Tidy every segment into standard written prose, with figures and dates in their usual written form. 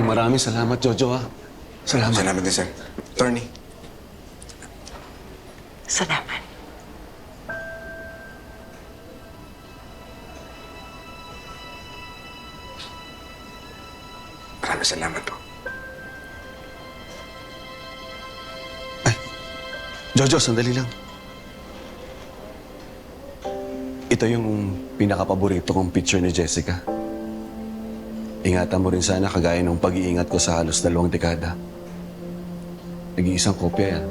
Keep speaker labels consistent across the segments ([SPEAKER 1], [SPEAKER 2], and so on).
[SPEAKER 1] Maraming salamat, Jojo, ha. Salamat.
[SPEAKER 2] Salamat din, sir. Attorney.
[SPEAKER 3] Salamat.
[SPEAKER 2] Maraming salamat po.
[SPEAKER 1] Jojo, sandali lang. Ito yung pinakapaborito kong picture ni Jessica. Ingatan mo rin sana kagaya ng pag-iingat ko sa halos 2 dekada. Nag-iisang kopya yan.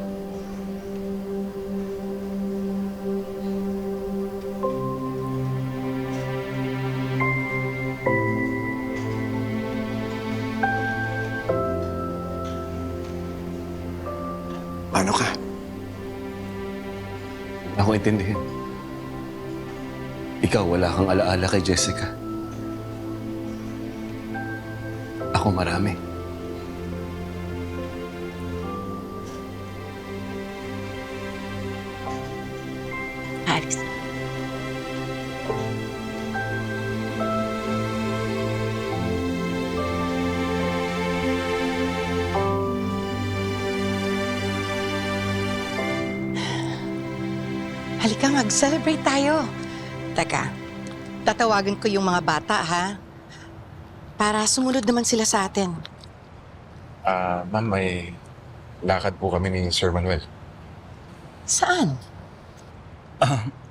[SPEAKER 2] Paano ka?
[SPEAKER 1] Wala akong intindihin. Ikaw, wala kang alaala kay Jessica. Ako marami.
[SPEAKER 3] Alice. Halika, mag-celebrate tayo. Teka, tatawagan ko yung mga bata, ha? Para sumunod naman sila sa atin.
[SPEAKER 4] Ma'am, may lakad po kami ni Sir Manuel.
[SPEAKER 3] Saan?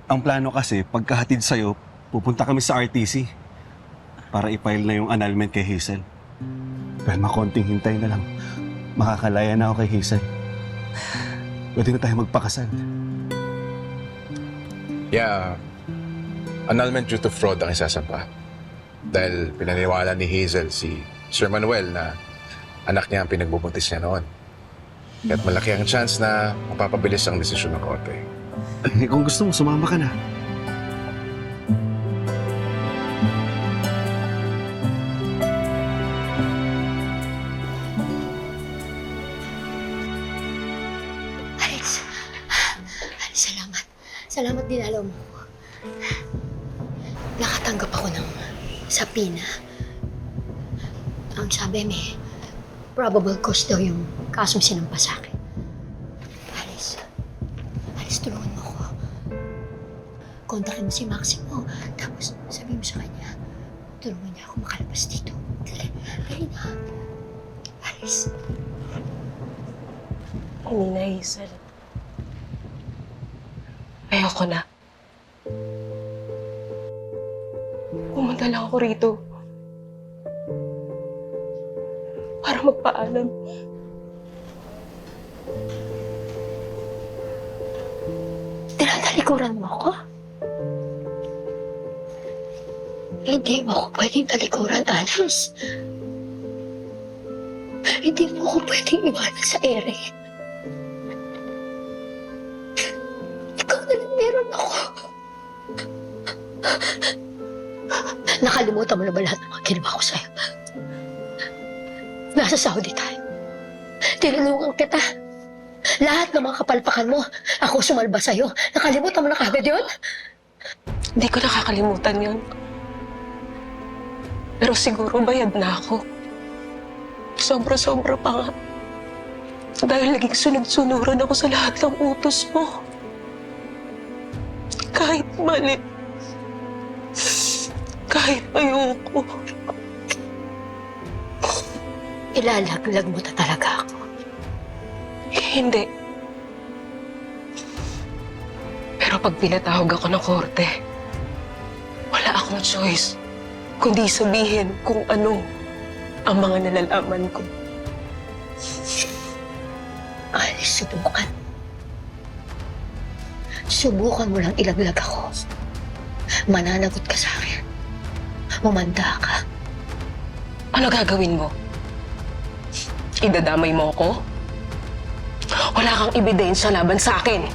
[SPEAKER 1] Ang plano kasi, pagkahatid sa'yo, pupunta kami sa RTC para i-file na yung annulment kay Hazel. Pero makonting hintay na lang. Makakalaya na ako kay Hazel. Pwede na tayo magpakasal.
[SPEAKER 4] Yeah, annulment due to fraud ang isasampa. Dahil pinaniwala ni Hazel si Sir Manuel na anak niya ang pinagbubuntis niya noon. Kaya't malaki ang chance na mapapabilis ang desisyon ng korte.
[SPEAKER 1] Kung gusto mo, sumama ka na.
[SPEAKER 5] Alex, salamat. Salamat din, alam mo. Nakatanggap ako ng sapina. Ang sabi may probable cause daw yung kasong sinampa sa akin. Alice, tulungan mo ako. Kontakin mo si Maximo. Tapos sabihin mo sa kanya, tulungan niya ako makalabas dito. Dali na. Alice.
[SPEAKER 6] Hindi na, Hazel. Ayoko na. Pumunta lang ako rito. Para magpaalam.
[SPEAKER 5] Tinatalikuran mo ako? Hindi mo ako pwedeng talikuran, Alice. Hindi mo ako pwedeng iwanan sa ere. Ikaw na lang meron ako. Nakalimutan mo na ba lahat ng mga ginawa ko sa'yo? Nasa Saudi tayo. Tinulungan kita. Lahat ng mga kapalpakan mo, ako sumalba sa'yo. Nakalimutan mo na kagad yun?
[SPEAKER 6] Hindi ko nakakalimutan yun. Pero siguro bayad na ako. Sobra-sobra pa nga. Dahil naging sunod-sunuran ako sa lahat ng utos mo. Kahit mali. Kahit ayoko.
[SPEAKER 5] Ilalaglag mo na talaga ako.
[SPEAKER 6] Hindi. Pero pag pinatawag ako ng korte, wala akong choice kundi sabihin kung ano ang mga nalalaman ko.
[SPEAKER 5] Alice, subukan. Subukan mo lang ilaglag ako. Mananagot ka sa akin. Umanda ka.
[SPEAKER 6] Ano gagawin mo? Idadamay mo ako? Wala kang ebidensya laban sa akin.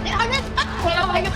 [SPEAKER 5] Alice! Wala kayo!